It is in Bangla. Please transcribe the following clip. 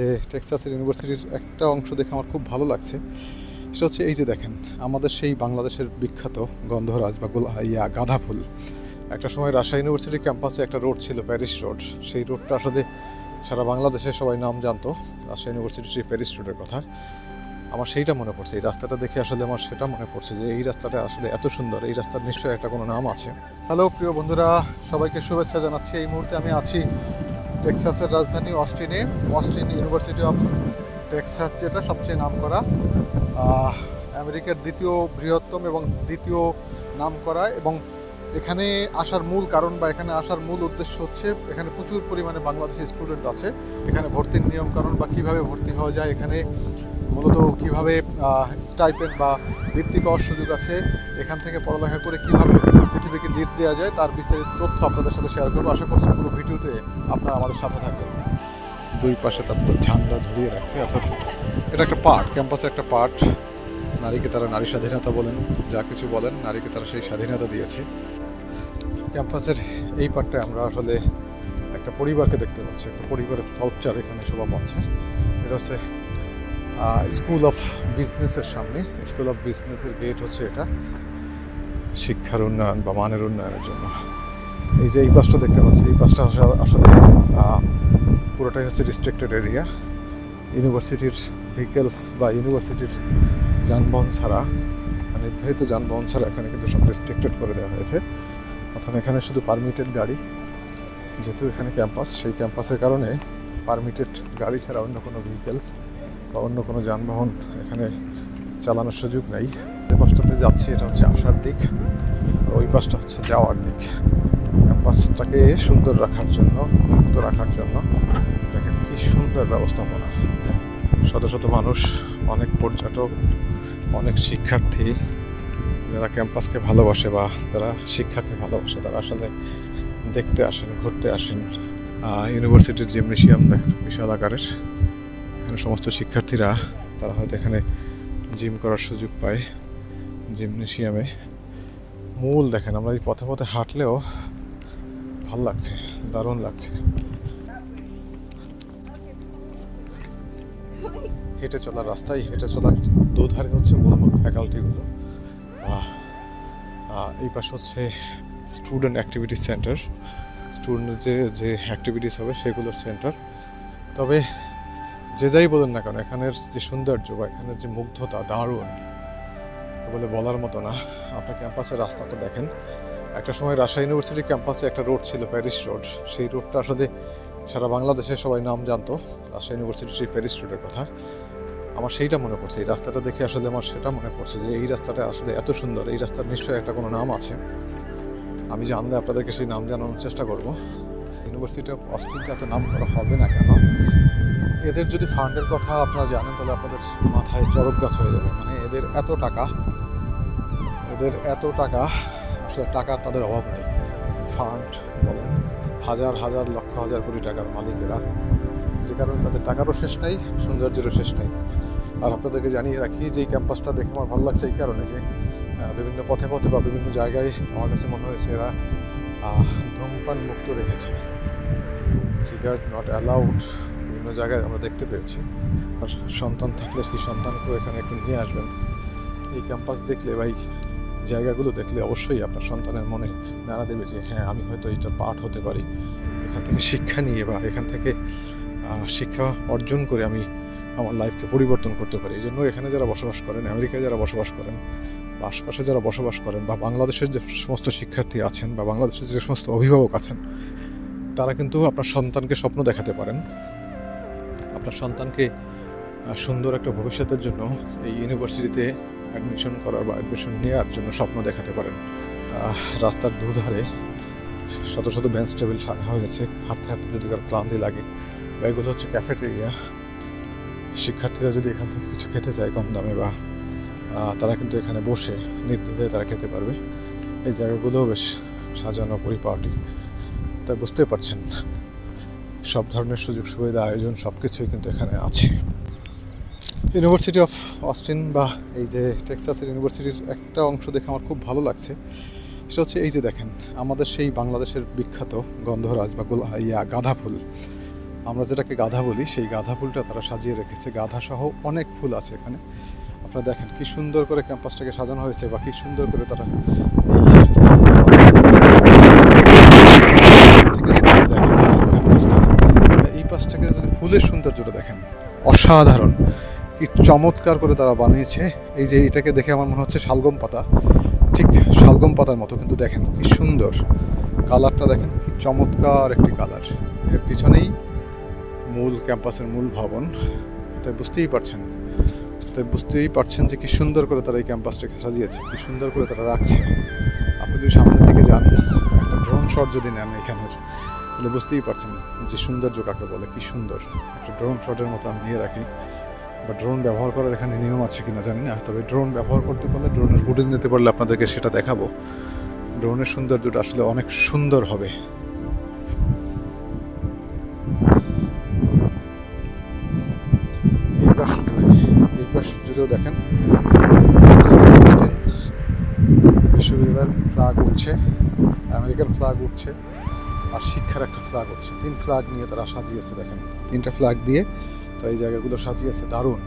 যে টেক্সাসের ইউনিভার্সিটির একটা অংশ দেখে আমার খুব ভালো লাগছে। সেটা হচ্ছে এই যে দেখেন, আমাদের সেই বাংলাদেশের বিখ্যাত গন্ধরাজ বা গাঁদা ফুল। একটা সময় রাজশাহী ইউনিভার্সিটির ক্যাম্পাসে একটা রোড ছিল, প্যারিস রোড। সেই রোডটা আসলে সারা বাংলাদেশে সবাই নাম জানতো রাজশাহী ইউনিভার্সিটির সেই প্যারিস রোডের কথা। আমার সেইটা মনে পড়ছে, এই রাস্তাটা দেখে আসলে আমার সেটা মনে পড়ছে যে এই রাস্তাটা আসলে এত সুন্দর, এই রাস্তার নিশ্চয়ই একটা কোনো নাম আছে। হ্যালো প্রিয় বন্ধুরা, সবাইকে শুভেচ্ছা জানাচ্ছি। এই মুহূর্তে আমি আছি টেক্সাসের রাজধানী অস্টিনে। অস্টিন ইউনিভার্সিটি অফ টেক্সাস, যেটা সবচেয়ে নামকরা, আমেরিকার দ্বিতীয় বৃহত্তম এবং দ্বিতীয় নামকরা। এবং এখানে আসার মূল কারণ বা এখানে আসার মূল উদ্দেশ্য হচ্ছে এখানে প্রচুর পরিমাণে বাংলাদেশি স্টুডেন্ট আছে। এখানে ভর্তির নিয়মকানুন বা কীভাবে ভর্তি হওয়া যায়, এখানে মূলত কীভাবে স্টাইপেন্ড বা বৃত্তি পাওয়ার সুযোগ আছে, এখান থেকে পড়ালেখা করে কীভাবে পৃথিবীকে লিড দেওয়া যায়, তার বিস্তারিত তথ্য আপনাদের সাথে শেয়ার করবো। আশা করছি পুরো ভিডিওতে আপনারা আমাদের সাথে থাকবেন। দুই পাশে তার ঝান্ডা ধরিয়ে রাখছে, অর্থাৎ এটা একটা পার্ট, ক্যাম্পাসের একটা পার্ট। নারীকে তারা নারী স্বাধীনতা বলেন, যা কিছু বলেন, নারীকে তারা সেই স্বাধীনতা দিয়েছে। ক্যাম্পাসের এই পার্টটায় আমরা আসলে একটা পরিবারকে দেখতে পাচ্ছি, একটা পরিবারের স্কাল্পচার এখানে শোভা পাচ্ছে। এটা হচ্ছে স্কুল অফ বিজনেসের সামনে। স্কুল অফ বিজনেসের গেট হচ্ছে এটা, শিক্ষার উন্নয়ন বা মানের উন্নয়নের জন্য। এই যে এই পাশটা দেখতে পাচ্ছি, এই পাশটা আসলে পুরোটাই হচ্ছে রিস্ট্রিক্টেড এরিয়া। ইউনিভার্সিটির ভেহিকেলস বা ইউনিভার্সিটির যানবাহন ছাড়া, নির্ধারিত যানবাহন ছাড়া এখানে কিন্তু সব রেস্ট্রিক্টেড করে দেওয়া হয়েছে। অর্থাৎ এখানে শুধু পারমিটেড গাড়ি, যেহেতু এখানে ক্যাম্পাস, সেই ক্যাম্পাসের কারণে পারমিটেড গাড়ি ছাড়া অন্য কোনো ভেহিকেল বা অন্য কোনো যানবাহন এখানে চালানোর সুযোগ নেই। যে পাশটাতে যাচ্ছি এটা হচ্ছে আসার দিক, আর ওই পাশটা হচ্ছে যাওয়ার দিক। ক্যাম্পাসটাকে সুন্দর রাখার জন্য, মুক্ত রাখার জন্য দেখেন কি সুন্দর ব্যবস্থাপনা। শত শত মানুষ, অনেক পর্যটক, অনেক শিক্ষার্থী যারা ক্যাম্পাসকে ভালোবাসে বা যারা শিক্ষাকে ভালোবাসে, তারা আসলে দেখতে আসেন, ঘুরতে আসেন। ইউনিভার্সিটির জিমনেশিয়াম দেখেন বিশাল আকারের। এখানে সমস্ত শিক্ষার্থীরা তারা হয়তো এখানে জিম করার সুযোগ পায় জিমনেশিয়ামে। মূল দেখেন, আমরা এই পথে পথে হাঁটলেও ভাল লাগছে, দারুণ লাগছে। হেঁটে চলার রাস্তায়, হেঁটে চলার দুধারে হচ্ছে মূল ফ্যাকাল্টিগুলো। এই পাশে হচ্ছে স্টুডেন্ট অ্যাক্টিভিটি সেন্টার, স্টুডেন্টের যে অ্যাক্টিভিটিস হবে সেগুলোর সেন্টার। তবে যে যাই বলেন না কেন, এখানের যে সৌন্দর্য বা এখানের যে মুগ্ধতা দারুণ, বলে বলার মতো না। আপনার ক্যাম্পাসের রাস্তাটা দেখেন। একটা সময় রাজশাহী ইউনিভার্সিটির ক্যাম্পাসে একটা রোড ছিল, প্যারিস রোড। সেই রোডটা আসলে সারা বাংলাদেশে সবাই নাম জানতো রাজশাহী ইউনিভার্সিটির সেই প্যারিস রোডের কথা। আমার সেইটা মনে পড়ছে, এই রাস্তাটা দেখে আসলে আমার সেটা মনে পড়ছে যে এই রাস্তাটা আসলে এত সুন্দর, এই রাস্তার নিশ্চয়ই একটা কোনো নাম আছে। আমি জানলে আপনাদেরকে সেই নাম জানানোর চেষ্টা করব। ইউনিভার্সিটি অফ অস্টিনকে এত নাম করা হবে না কেন? এদের যদি ফান্ডের কথা আপনারা জানেন তাহলে আপনাদের মাথায় চরক গাছ হয়ে যাবে। মানে এদের এত টাকা, আসলে টাকা তাদের অভাব নেই। ফান্ড বলেন, হাজার হাজার লক্ষ হাজার কোটি টাকার মালিকেরা, যে কারণে তাদের টাকারও শেষ নেই, সৌন্দর্যেরও শেষ নেই। আর আপনাদেরকে জানিয়ে রাখি যে এই ক্যাম্পাসটা দেখে আমার ভালো লাগছে এই কারণে যে বিভিন্ন পথে পথে বা বিভিন্ন জায়গায় আমার কাছে মনে হয়েছে এরা ধূমপান মুক্ত রেখেছে, সিগারেট নট অ্যালাউড, বিভিন্ন জায়গায় আমরা দেখতে পেয়েছি। আর সন্তান থাকলে সেই সন্তানকেও এখানে একটু নিয়ে আসবেন। এই ক্যাম্পাস দেখলে বা এই জায়গাগুলো দেখলে অবশ্যই আপনার সন্তানের মনে নাড়া দেবে যে হ্যাঁ, আমি হয়তো এইটার পার্ট হতে পারি। এখান থেকে শিক্ষা নিয়ে বা এখান থেকে শিক্ষা অর্জন করে আমি আমার লাইফকে পরিবর্তন করতে পারি। এই জন্য এখানে যারা বসবাস করেন, আমেরিকায় যারা বসবাস করেন বা আশপাশে যারা বসবাস করেন, বা বাংলাদেশের যে সমস্ত শিক্ষার্থী আছেন বা বাংলাদেশের যে সমস্ত অভিভাবক আছেন, তারা কিন্তু আপনার সন্তানকে স্বপ্ন দেখাতে পারেন। আপনার সন্তানকে সুন্দর একটা ভবিষ্যতের জন্য এই ইউনিভার্সিটিতে অ্যাডমিশন করার বা অ্যাডমিশন নেওয়ার জন্য স্বপ্ন দেখাতে পারেন। রাস্তার দুধারে শত শত বেঞ্চ টেবিল সাজা হয়েছে। হাঁটতে হাঁটতে যদি কারো ক্লান্তি লাগে, বা এগুলো হচ্ছে ক্যাফেটেরিয়া। শিক্ষার্থীরা যদি এখান থেকে কিছু খেতে চায় কম দামে, বা তারা কিন্তু এখানে বসে নির্দ্বিধায় তারা খেতে পারবে। এই জায়গাগুলোও বেশ সাজানো পরিপাটি। তাই বুঝতে পারছেন সব ধরনের সুযোগ সুবিধা, আয়োজন সব কিছুই কিন্তু এখানে আছে। ইউনিভার্সিটি অফ অস্টিন বা এই যে টেক্সাসের ইউনিভার্সিটির একটা অংশ দেখে আমার খুব ভালো লাগছে। সেটা হচ্ছে এই যে দেখেন, আমাদের সেই বাংলাদেশের বিখ্যাত গন্ধরাজ বা গাঁদা ফুল। আমরা যেটাকে গাঁদা বলি, সেই গাঁদা ফুলটা তারা সাজিয়ে রেখেছে। গাঁদা সহ অনেক ফুল আছে এখানে। আপনারা দেখেন কি সুন্দর করে ক্যাম্পাসটাকে সাজানো হয়েছে, বা কি সুন্দর করে তারা এই পাশটাকে যদি ফুলের সৌন্দর্যটা দেখেন, অসাধারণ, কি চমৎকার করে তারা বানিয়েছে। এই যে এটাকে দেখে আমার মনে হচ্ছে শালগম পাতা, ঠিক শালগম পাতার মতো, কিন্তু দেখেন কি সুন্দর কালারটা, দেখেন কি চমৎকার একটি কালার। এর পিছনেই মূল ক্যাম্পাসের মূল ভবন। তাই বুঝতেই পারছেন যে কি সুন্দর করে তারা এই ক্যাম্পাসটাকে সাজিয়েছে, কি সুন্দর করে তারা রাখছে। আপনি যদি সামনের দিকে যান, একটা ড্রোন শট যদি নেন এখানের, তাহলে বুঝতেই পারছেন যে সৌন্দর্য কাকে বলে। কি সুন্দর একটা ড্রোন শটের মতো আমি নিয়ে রাখি, বা ড্রোন ব্যবহার করার এখানে নিয়ম আছে কিনা জানি না, তবে ড্রোন ব্যবহার করতে পারলে, ড্রোনের ফুটেজ নিতে পারলে আপনাদেরকে সেটা দেখাবো। ড্রোনের সৌন্দর্যটা আসলে অনেক সুন্দর হবে। এই পাশ জুড়েও দেখেন বিশ্ববিদ্যালয়ের ফ্ল্যাগ উঠছে, আমেরিকার ফ্ল্যাগ উঠছে, আর শিক্ষার একটা ফ্ল্যাগ উঠছে। 3 ফ্ল্যাগ নিয়ে তারা সাজিয়েছে, দেখেন 3টা ফ্ল্যাগ দিয়ে তো এই জায়গাগুলো সাজিয়েছে। দারুণ।